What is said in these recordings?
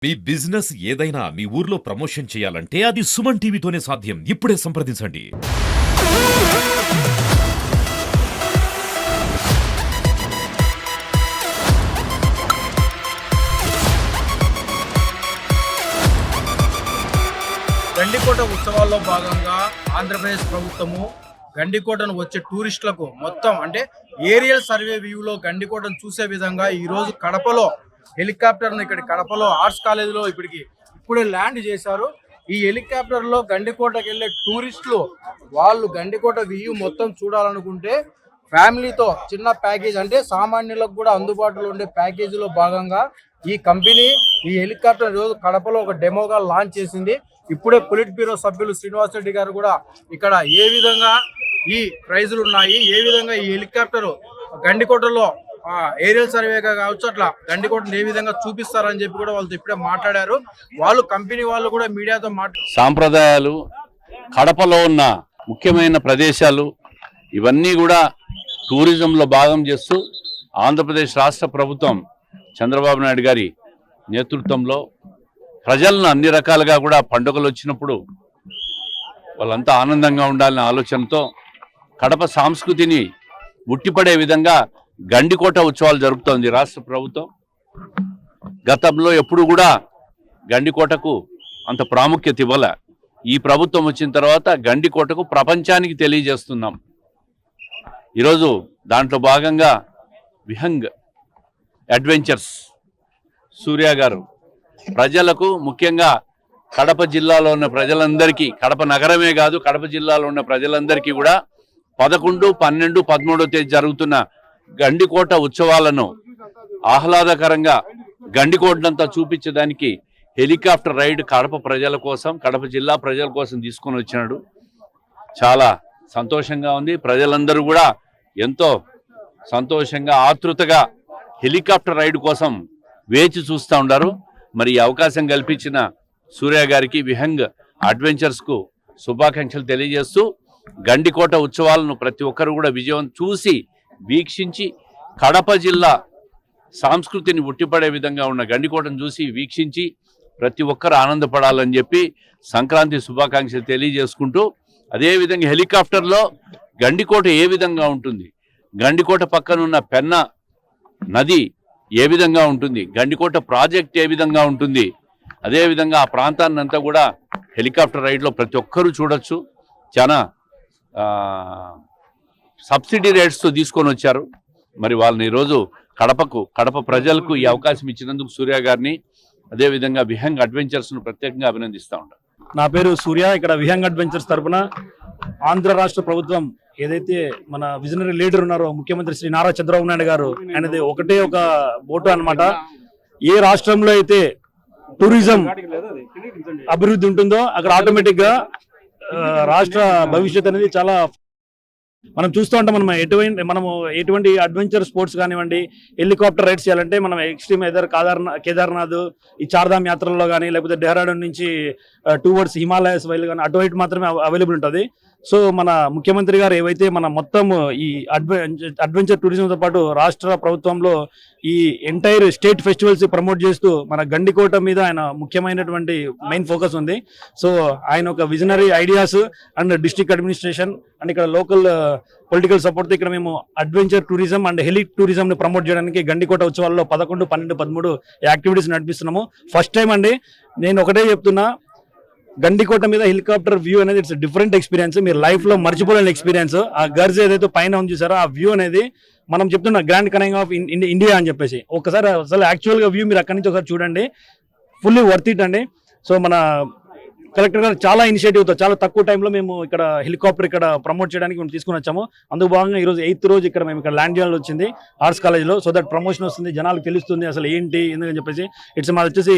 మీ business ఏదైనా మీ ఊర్లో promotion చేయాలంటే అది సుమన్ టీవీతోనే సాధ్యం. ఇప్పుడే సంప్రదించండి. గండికోట ఉత్సవాల్లో భాగంగా ఆంధ్రప్రదేశ్ ప్రభుత్వము గండికోటను వచ్చే టూరిస్టులకు మొత్తం అంటే ఏరియల్ సర్వే వ్యూలో గండికోటను చూసే విధంగా ఈరోజు కడపలో హెలికాప్టర్ను ఇక్కడ కడపలో ఆర్ట్స్ కాలేజీలో ఇప్పుడే ల్యాండ్ చేశారు. ఈ హెలికాప్టర్లో గండికోటకి వెళ్ళే టూరిస్టులు వాళ్ళు గండికోట వ్యూ మొత్తం చూడాలనుకుంటే ఫ్యామిలీతో చిన్న ప్యాకేజ్ అంటే సామాన్యులకు కూడా అందుబాటులో ఉండే ప్యాకేజీలో భాగంగా ఈ కంపెనీ ఈ హెలికాప్టర్ రోజు కడపలో ఒక డెమోగా లాంచ్ చేసింది. ఇప్పుడే పొలిట్ బ్యూరో సభ్యులు శ్రీనివాస్ రెడ్డి గారు కూడా ఇక్కడ ఏ విధంగా ఈ ప్రైజులు ఉన్నాయి, ఏ విధంగా ఈ హెలికాప్టర్ గండికోటలో ఏరియల్ సర్వేగా కావచ్చు అట్లా గండికోటను ఏ విధంగా చూపిస్తారని చెప్పి కూడా వాళ్ళతో ఇప్పుడే మాట్లాడారు. వాళ్ళు కంపెనీ వాళ్ళు కూడా మీడియాతో సాంప్రదాయాలు, కడపలో ఉన్న ముఖ్యమైన ప్రదేశాలు ఇవన్నీ కూడా టూరిజంలో భాగం చేస్తూ ఆంధ్రప్రదేశ్ రాష్ట్ర ప్రభుత్వం చంద్రబాబు నాయుడు గారి నేతృత్వంలో ప్రజలను అన్ని రకాలుగా కూడా పండుగలు వచ్చినప్పుడు వాళ్ళంతా ఆనందంగా ఉండాలనే ఆలోచనతో కడప సంస్కృతిని ఉట్టిపడే విధంగా గండికోట ఉత్సవాలు జరుపుతోంది రాష్ట్ర ప్రభుత్వం. గతంలో ఎప్పుడు కూడా గండికోటకు అంత ప్రాముఖ్యత ఇవ్వాల. ఈ ప్రభుత్వం వచ్చిన తర్వాత గండికోటకు ప్రపంచానికి తెలియజేస్తున్నాం. ఈరోజు దాంట్లో భాగంగా విహంగ్ అడ్వెంచర్స్ సూర్య గారు ప్రజలకు, ముఖ్యంగా కడప జిల్లాలో ఉన్న ప్రజలందరికీ, కడప నగరమే కాదు కడప జిల్లాలో ఉన్న ప్రజలందరికీ కూడా 11, 12, 13వ తేదీ జరుగుతున్న గండికోట ఉత్సవాలను ఆహ్లాదకరంగా గండికోటనంతా చూపించడానికి హెలికాప్టర్ రైడ్ కడప ప్రజల కోసం, కడప జిల్లా ప్రజల కోసం తీసుకొని వచ్చినాడు. చాలా సంతోషంగా ఉంది. ప్రజలందరూ కూడా ఎంతో సంతోషంగా, ఆతృతగా హెలికాప్టర్ రైడ్ కోసం వేచి చూస్తూ ఉన్నారు. మరి ఈ అవకాశం కల్పించిన సూర్య గారికి, విహంగ్ అడ్వెంచర్స్కు శుభాకాంక్షలు తెలియజేస్తూ గండికోట ఉత్సవాలను ప్రతి ఒక్కరు కూడా విజయం చూసి వీక్షించి కడప జిల్లా సంస్కృతిని ఉట్టిపడే విధంగా ఉన్న గండికోటను చూసి వీక్షించి ప్రతి ఒక్కరు ఆనందపడాలని చెప్పి సంక్రాంతి శుభాకాంక్షలు తెలియజేసుకుంటూ, అదేవిధంగా హెలికాప్టర్లో గండికోట ఏ విధంగా ఉంటుంది, గండికోట పక్కనున్న పెన్న నది ఏ విధంగా ఉంటుంది, గండికోట ప్రాజెక్ట్ ఏ విధంగా ఉంటుంది, అదేవిధంగా ఆ ప్రాంతాన్ని అంతా కూడా హెలికాప్టర్ రైడ్లో ప్రతి ఒక్కరూ చూడొచ్చు. చాలా సబ్సిడీ రేట్స్తో తీసుకొని వచ్చారు. మరి వాళ్ళని ఈరోజు కడప ప్రజలకు ఈ అవకాశం ఇచ్చినందుకు సూర్య గారిని, అదేవిధంగా విహంగ్ అడ్వెంచర్స్ను ప్రత్యేకంగా అభినందిస్తూ ఉంటారు. నా పేరు సూర్య. ఇక్కడ విహంగ్ అడ్వెంచర్స్ తరఫున ఆంధ్ర రాష్ట్ర ప్రభుత్వం ఏదైతే మన విజనరీ లీడర్ ఉన్నారో ముఖ్యమంత్రి శ్రీ నారా చంద్రబాబు నాయుడు గారు, ఆయనది ఒకటే ఒక మోటో అన్నమాట. ఏ రాష్ట్రంలో అయితే టూరిజం అభివృద్ధి ఉంటుందో అక్కడ ఆటోమేటిక్ గా రాష్ట్ర భవిష్యత్ అనేది చాలా మనం చూస్తూ ఉంటాం. మనము ఎటువంటి అడ్వెంచర్ స్పోర్ట్స్ కానివ్వండి, హెలికాప్టర్ రైడ్స్ చేయాలంటే మనం ఎక్స్ట్రీమ్ కేదార్నాథ్, ఈ చార్ధామ్ యాత్రల్లో కానీ, లేకపోతే డెహ్రాడూన్ నుంచి టువర్డ్స్ హిమాలయస్ వైల్ కానీ అటువైపు మాత్రమే అవైలబుల్ ఉంటుంది. సో మన ముఖ్యమంత్రి గారు ఏవైతే మన మొత్తం ఈ అడ్వెంచర్ టూరిజంతో పాటు రాష్ట్ర ప్రభుత్వంలో ఈ ఎంటైర్ స్టేట్ ఫెస్టివల్స్ ప్రమోట్ చేస్తూ మన గండికోట మీద ఆయన ముఖ్యమైనటువంటి మెయిన్ ఫోకస్ ఉంది. సో ఆయన ఒక visionary ideas and district administration and ఇక్కడ లోకల్ పొలిటికల్ సపోర్ట్తో ఇక్కడ మేము అడ్వెంచర్ టూరిజం అండ్ హెలి టూరిజంని ప్రమోట్ చేయడానికి గండికోట ఉత్సవాల్లో 11, 12, 13 యాక్టివిటీస్ నడిపిస్తున్నాము. ఫస్ట్ టైం అండి. నేను ఒకటే చెప్తున్నా, గండికోట మీద హెలికాప్టర్ వ్యూ అనేది ఇట్స్ డిఫరెంట్ ఎక్స్పీరియన్స్. మీరు లైఫ్ లో మర్చిపోలేని ఎక్స్పీరియన్స్. ఆ గర్జ్ ఏదైతే పైన ఉంది చూసారో ఆ వ్యూ అనేది మనం చెప్తున్నా గ్రాండ్ కనింగ్ ఆఫ్ ఇండియా అని చెప్పేసి. ఒకసారి అసలు యాక్చువల్ గా వ్యూ మీరు అక్కడి నుంచి ఒకసారి చూడండి, ఫుల్లీ వర్త్ ఇట్ అండి. సో మన కలెక్టర్ గారు చాలా ఇనిషియేటివ్తో చాలా తక్కువ టైంలో మేము ఇక్కడ హెలికాప్టర్ ఇక్కడ ప్రమోట్ చేయడానికి మేము తీసుకుని వచ్చాము. అందుకు భాగంగా ఈరోజు 8th రోజు ఇక్కడ మేము ఇక్కడ ల్యాండ్ చేయాల్సి వచ్చింది ఆర్ట్స్ కాలేజ్లో. సో దట్ ప్రమోషన్ వస్తుంది, జనాలకు తెలుస్తుంది అసలు ఏంటి ఎందుకని చెప్పేసి. మాది వచ్చేసి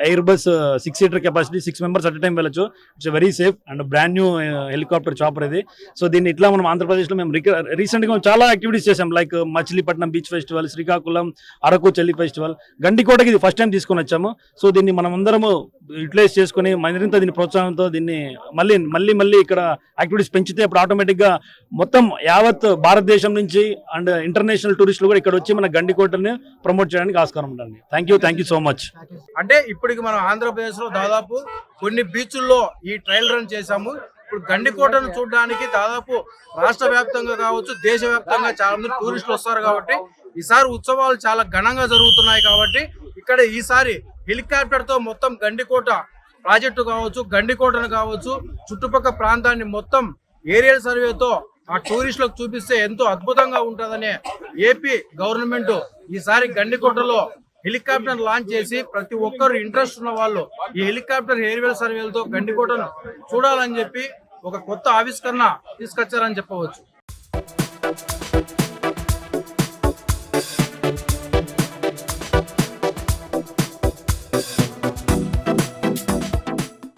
Airbus 6 seater capacity, 6 members at time వెళ్ళొచ్చు. It's very safe and brand new helicopter chopper ఇది. సో దీన్ని ఇట్లా మనం ఆంధ్రప్రదేశ్లో మేము రీసెంట్గా చాలా యాక్టివిటీస్ చేసాం. Like Machilipatnam beach festival, Srikakulam Araku చెల్లి ఫెస్టివల్, గండికోటకి ఇది ఫస్ట్ టైం తీసుకొని వచ్చాము. సో దీన్ని మనం అందరము యూటిలైజ్ చేసుకుని మరింత దీని ప్రోత్సాహంతో దీన్ని మళ్ళీ ఇక్కడ యాక్టివిటీస్ పెంచితే అప్పుడు ఆటోమేటిక్గా మొత్తం యావత్ భారతదేశం నుంచి అండ్ ఇంటర్నేషనల్ టూరిస్టులు కూడా ఇక్కడ వచ్చి మన గండికోటని ప్రమోట్ చేయడానికి ఆస్కారం ఉంటుంది. Thank you so much. అంటే ఇప్పటికి మనం ఆంధ్రప్రదేశ్ లో దాదాపు కొన్ని బీచ్ల్లో ఈ ట్రయల్ రన్ చేశాము. ఇప్పుడు గండికోటను చూడడానికి దాదాపు రాష్ట్ర వ్యాప్తంగా కావచ్చు, దేశవ్యాప్తంగా చాలా మంది టూరిస్టులు వస్తారు. కాబట్టి ఈసారి ఉత్సవాలు చాలా ఘనంగా జరుగుతున్నాయి. కాబట్టి ఇక్కడ ఈసారి హెలికాప్టర్ తో మొత్తం గండికోట ప్రాజెక్టు కావచ్చు, గండికోటను కావచ్చు, చుట్టుపక్కల ప్రాంతాన్ని మొత్తం ఏరియల్ సర్వేతో ఆ టూరిస్టులకు చూపిస్తే ఎంతో అద్భుతంగా ఉంటుందనే ఏపీ గవర్నమెంట్ ఈసారి గండికోటలో హెలికాప్టర్ లాంచ్ చేసి ప్రతి ఒక్కరు ఇంట్రెస్ట్ ఉన్న వాళ్ళు ఈ హెలికాప్టర్ ఏరియల్ సర్వేలతో గండికోటను చూడాలని చెప్పి ఒక కొత్త ఆవిష్కరణ తీసుకొచ్చారని చెప్పవచ్చు.